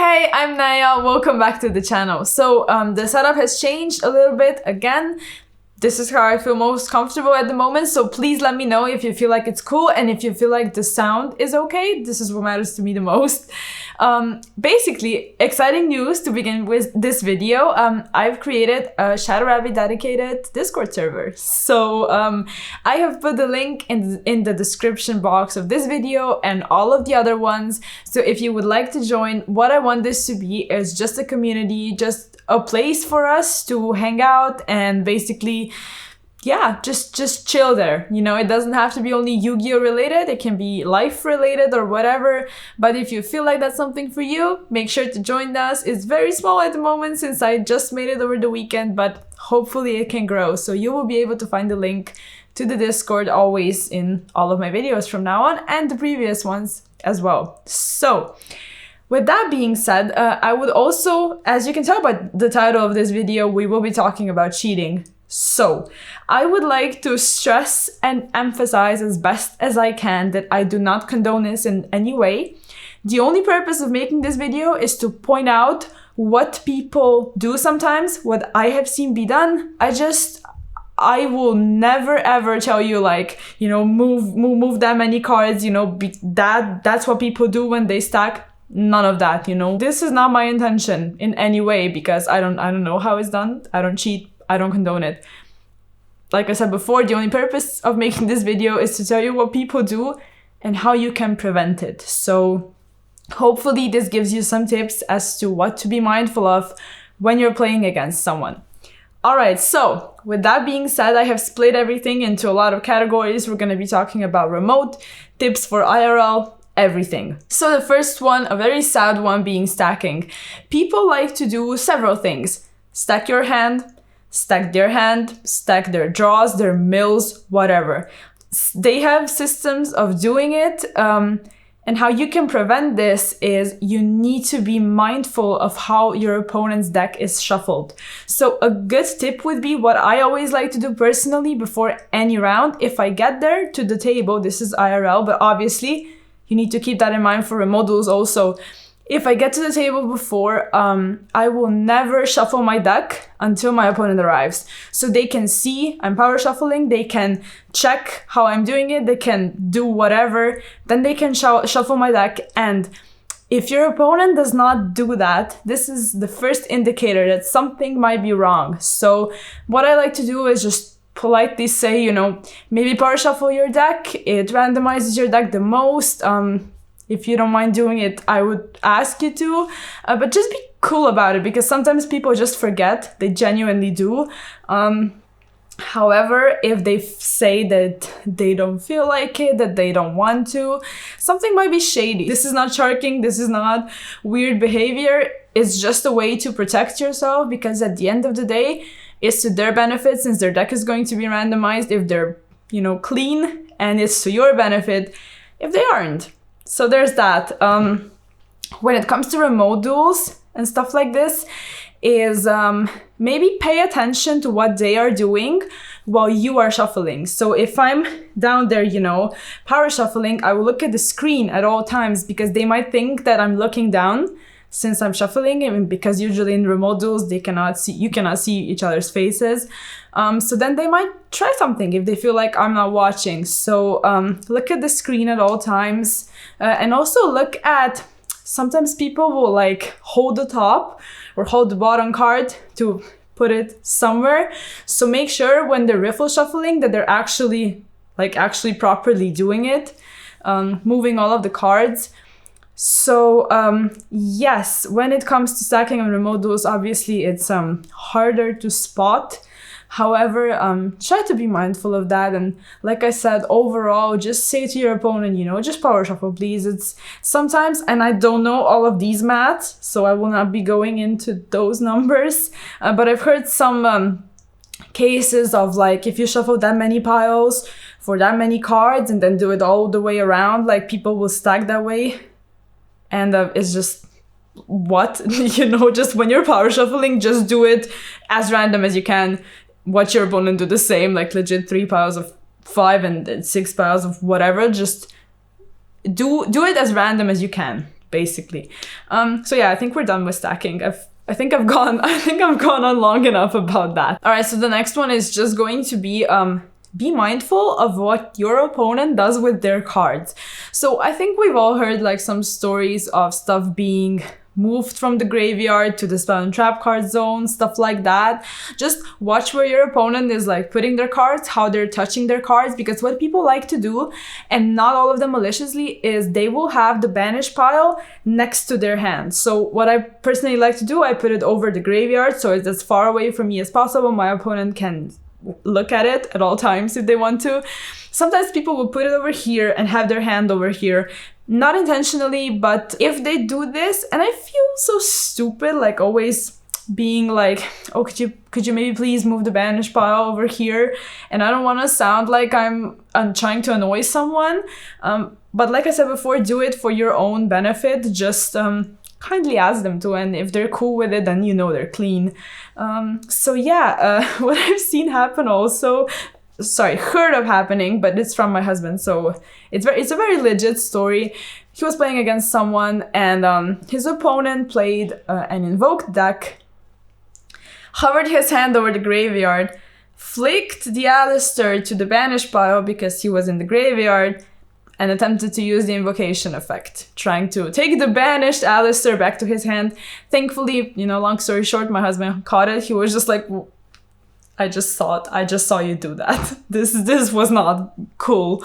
Hey, I'm Naya. Welcome back to the channel. So the setup has changed a little bit again. This is how I feel most comfortable at the moment. So please let me know if you feel like it's cool and if you feel like the sound is okay. This is what matters to me the most. Basically, exciting news to begin with this video. I've created a Shadow Rabbit dedicated Discord server. So I have put the link in the description box of this video and all of the other ones. So if you would like to join, what I want this to be is just a community, just a place for us to hang out and basically, yeah, just chill there. You know, it doesn't have to be only Yu-Gi-Oh related, it can be life related or whatever. But if you feel like that's something for you, make sure to join us. It's very small at the moment since I just made it over the weekend, but hopefully it can grow. So you will be able to find the link to the Discord always in all of my videos from now on and the previous ones as well. So with that being said, I would also, as you can tell by the title of this video, we will be talking about cheating. So I would like to stress and emphasize as best as I can that I do not condone this in any way. The only purpose of making this video is to point out what people do sometimes, what I have seen be done. I will never ever tell you like, you know, move that many cards, you know, that's what people do when they stack. None of that, you know. This is not my intention in any way because I don't know how it's done. I don't cheat. I don't condone it. Like I said before, the only purpose of making this video is to tell you what people do and how you can prevent it. So hopefully this gives you some tips as to what to be mindful of when you're playing against someone. All right, so with that being said, I have split everything into a lot of categories. We're going to be talking about remote, tips for IRL, everything. So the first one, a very sad one, being stacking. People like to do several things. Stack your hand, stack their hand, stack their draws, their mills, whatever. They have systems of doing it. And how you can prevent this is you need to be mindful of how your opponent's deck is shuffled. So a good tip would be what I always like to do personally before any round. If I get there to the table, this is IRL, but obviously you need to keep that in mind for remote duels also. If I get to the table before, I will never shuffle my deck until my opponent arrives. So they can see I'm power shuffling, they can check how I'm doing it, they can do whatever, then they can shuffle my deck. And if your opponent does not do that, this is the first indicator that something might be wrong. So what I like to do is just politely say, you know, maybe power shuffle your deck. It randomizes your deck the most. If you don't mind doing it, I would ask you to, but just be cool about it because sometimes people just forget. They genuinely do. However, if they say that they don't feel like it, that they don't want to, something might be shady. This is not sharking. This is not weird behavior. It's just a way to protect yourself because at the end of the day, it's to their benefit since their deck is going to be randomized if they're, you know, clean, and it's to your benefit if they aren't. So there's that. When it comes to remote duels and stuff like this, is maybe pay attention to what they are doing while you are shuffling. So if I'm down there, you know, power shuffling, I will look at the screen at all times because they might think that I'm looking down since I'm shuffling, and because usually in remote duels you cannot see each other's faces. So then they might try something if they feel like I'm not watching. So look at the screen at all times, and also look at, sometimes people will like hold the top or hold the bottom card to put it somewhere. So make sure when they're riffle shuffling that they're actually properly doing it, moving all of the cards. So yes, when it comes to stacking and remote duels, obviously it's harder to spot. However, try to be mindful of that. And like I said, overall, just say to your opponent, you know, just power shuffle, please. It's sometimes, and I don't know all of these maths, so I will not be going into those numbers. But I've heard some cases of like, if you shuffle that many piles for that many cards and then do it all the way around, like people will stack that way. And it's just, what? You know, just when you're power shuffling, just do it as random as you can. Watch your opponent do the same, like legit 3 piles of 5 and 6 piles of whatever. Just do it as random as you can, basically. So yeah, I think we're done with stacking. I think I've gone on long enough about that. All right, so the next one is just going to be mindful of what your opponent does with their cards. So I think we've all heard like some stories of stuff being moved from the graveyard to the spell and trap card zone, stuff like that. Just watch where your opponent is like putting their cards, how they're touching their cards, because what people like to do, and not all of them maliciously, is they will have the banish pile next to their hand. So what I personally like to do, I put it over the graveyard so it's as far away from me as possible. My opponent can look at it at all times if they want to. Sometimes people will put it over here and have their hand over here. Not intentionally, but if they do this, and I feel so stupid, like always being like, oh, could you maybe please move the banish pile over here? And I don't want to sound like I'm trying to annoy someone. But like I said before, do it for your own benefit. Just kindly ask them to, and if they're cool with it, then you know they're clean. So yeah, what I've seen happen also, heard of happening, but it's from my husband, so it's a very legit story. He was playing against someone, and his opponent played an invoked deck, hovered his hand over the graveyard, flicked the Alistair to the banish pile because he was in the graveyard, and attempted to use the invocation effect, trying to take the banished Alistair back to his hand. Thankfully, long story short, my husband caught it. He was just like, I just saw you do that. This was not cool.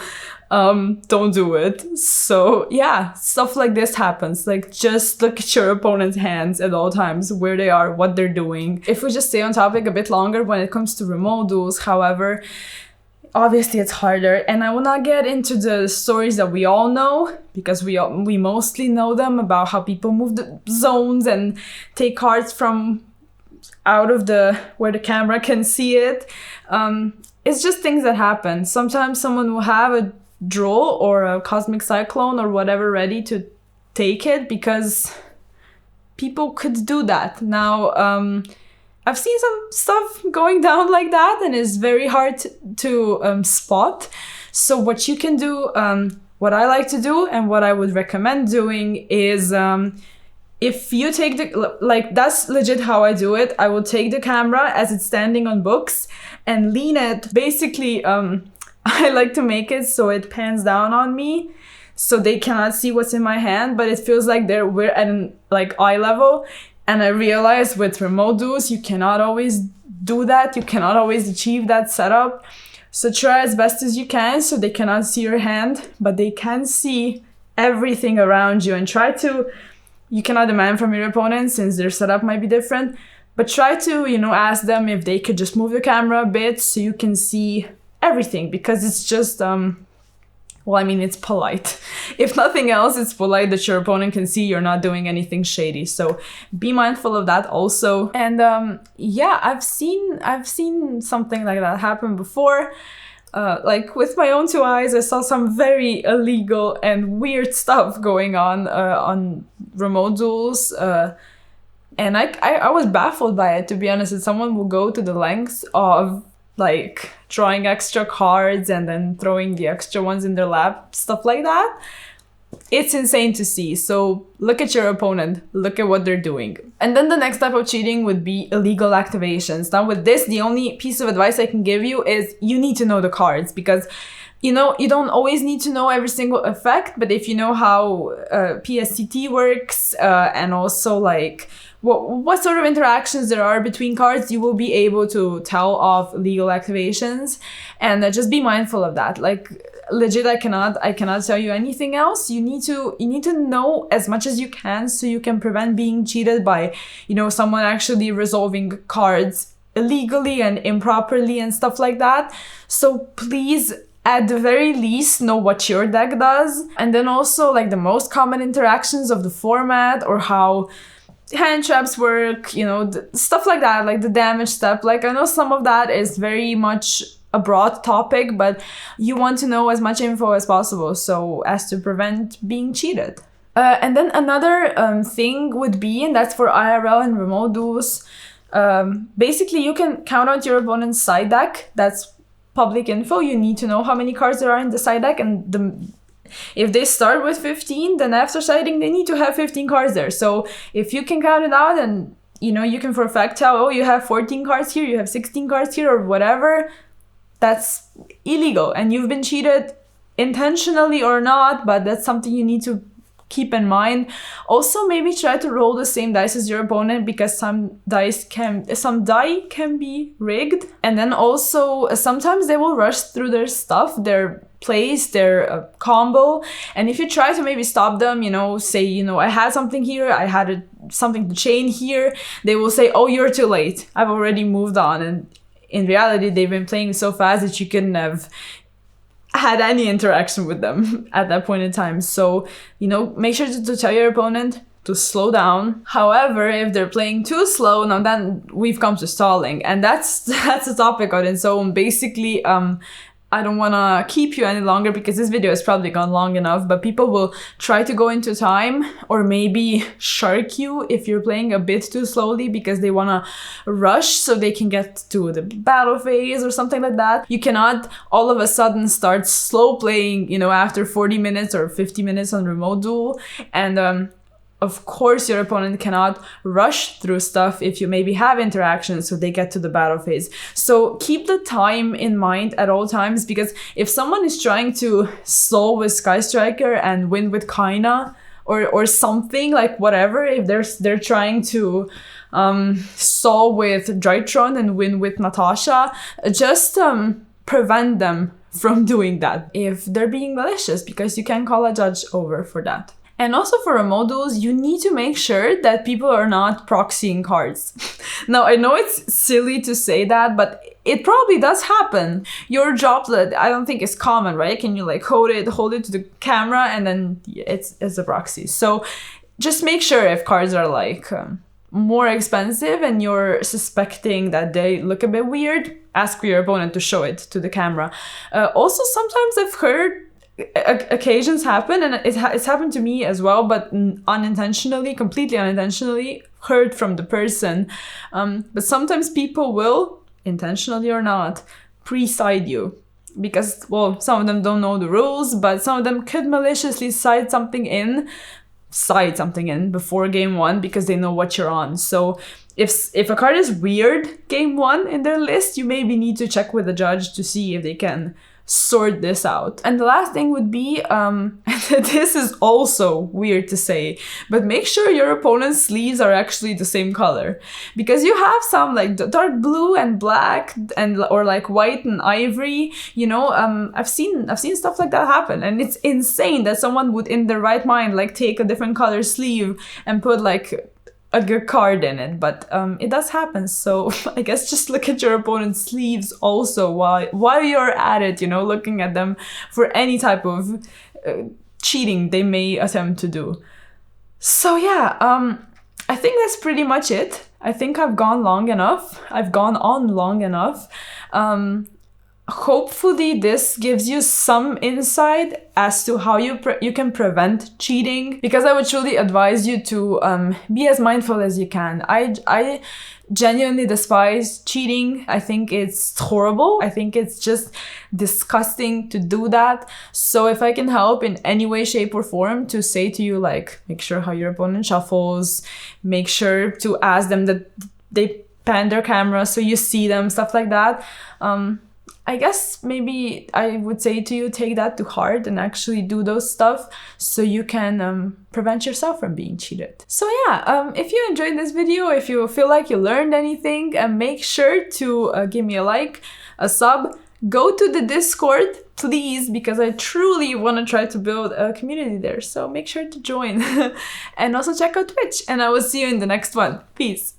Don't do it. So yeah, stuff like this happens. Like, just look at your opponent's hands at all times, where they are, what they're doing. If we just stay on topic a bit longer when it comes to remote duels, however, obviously it's harder, and I will not get into the stories that we all know, because we mostly know them, about how people move the zones and take cards from out of where the camera can see it. It's just things that happen. Sometimes someone will have a draw or a cosmic cyclone or whatever ready to take it, because people could do that. Now, I've seen some stuff going down like that, and it's very hard to spot. So what you can do, what I like to do and what I would recommend doing is, if you take that's legit how I do it. I will take the camera as it's standing on books and lean it. Basically, I like to make it so it pans down on me, so they cannot see what's in my hand, but it feels like we're at an eye level. And I realized with remote duels, you cannot always do that. You cannot always achieve that setup. So try as best as you can so they cannot see your hand, but they can see everything around you. And you cannot demand from your opponent since their setup might be different, but try to, ask them if they could just move the camera a bit so you can see everything, because it's just, it's polite. If nothing else, it's polite that your opponent can see you're not doing anything shady. So be mindful of that also. And I've seen something like that happen before. With my own two eyes, I saw some very illegal and weird stuff going on remote duels. And I was baffled by it, to be honest. That someone will go to the lengths of drawing extra cards and then throwing the extra ones in their lap, stuff like that. It's insane to see. So look at your opponent, look at what they're doing. And then the next type of cheating would be illegal activations. Now with this, the only piece of advice I can give you is you need to know the cards, because you don't always need to know every single effect, but if you know how PSCT works and also what sort of interactions there are between cards, you will be able to tell off legal activations, and just be mindful of that. Legit, I cannot tell you anything else. You need to know as much as you can so you can prevent being cheated by, someone actually resolving cards illegally and improperly and stuff like that. So please, at the very least, know what your deck does, and then also the most common interactions of the format, or how hand traps work, stuff like that, the damage step. I know some of that is very much a broad topic, but you want to know as much info as possible so as to prevent being cheated. And then another thing would be, and that's for IRL and remote duels, basically you can count out your opponent's side deck. That's public info. You need to know how many cards there are in the side deck, and if they start with 15, then after sighting, they need to have 15 cards there. So if you can count it out and, you know, you can for a fact tell, oh, you have 14 cards here, you have 16 cards here, or whatever, that's illegal. And you've been cheated intentionally or not, but that's something you need to keep in mind. Also, maybe try to roll the same dice as your opponent, because some die can be rigged. And then also sometimes they will rush through their stuff, their plays, their combo. And if you try to maybe stop them, you know, say, you know, I had something here, I had something to chain here, they will say, oh, you're too late, I've already moved on. And in reality, they've been playing so fast that you couldn't have had any interaction with them at that point in time. So, you know, make sure to tell your opponent to slow down. However, if they're playing too slow, now then we've come to stalling, and that's a topic on its own. Basically, I don't want to keep you any longer because this video has probably gone long enough, but people will try to go into time or maybe shark you if you're playing a bit too slowly because they want to rush so they can get to the battle phase or something like that. You cannot all of a sudden start slow playing, you know, after 40 minutes or 50 minutes on Remote Duel. And of course, your opponent cannot rush through stuff if you maybe have interactions so they get to the battle phase. So keep the time in mind at all times, because if someone is trying to slow with Sky Striker and win with Kaina or something, like whatever, if they're trying to stall with Drytron and win with Natasha, just prevent them from doing that if they're being malicious, because you can call a judge over for that. And also for Remote Duels, you need to make sure that people are not proxying cards. Now, I know it's silly to say that, but it probably does happen. Your droplet, I don't think is common, right? Can you like hold it to the camera and then it's a proxy. So just make sure if cards are like more expensive and you're suspecting that they look a bit weird, ask your opponent to show it to the camera. Also, sometimes I've heard occasions happen, and it's happened to me as well, but unintentionally, completely unintentionally, heard from the person. But sometimes people will, intentionally or not, pre-side you. Because, well, some of them don't know the rules, but some of them could maliciously side something in before game one because they know what you're on. So if a card is weird game one in their list, you maybe need to check with the judge to see if they can sort this out. And the last thing would be, this is also weird to say, but make sure your opponent's sleeves are actually the same color, because you have some like dark blue and black or like white and ivory, you know. I've seen stuff like that happen, and it's insane that someone would in their right mind like take a different color sleeve and put like a good card in it, but it does happen. So I guess just look at your opponent's sleeves also while you're at it, you know, looking at them for any type of cheating they may attempt to do. So yeah, I think that's pretty much it. I think I've gone on long enough. Hopefully this gives you some insight as to how you can prevent cheating, because I would truly advise you to be as mindful as you can. I genuinely despise cheating. I think it's horrible. I think it's just disgusting to do that. So if I can help in any way, shape or form to say to you, like, make sure how your opponent shuffles, make sure to ask them that they pan their camera so you see them, stuff like that. I guess maybe I would say to you, take that to heart and actually do those stuff so you can prevent yourself from being cheated. So yeah, if you enjoyed this video, if you feel like you learned anything, make sure to give me a like, a sub, go to the Discord, please, because I truly want to try to build a community there. So make sure to join and also check out Twitch, and I will see you in the next one. Peace.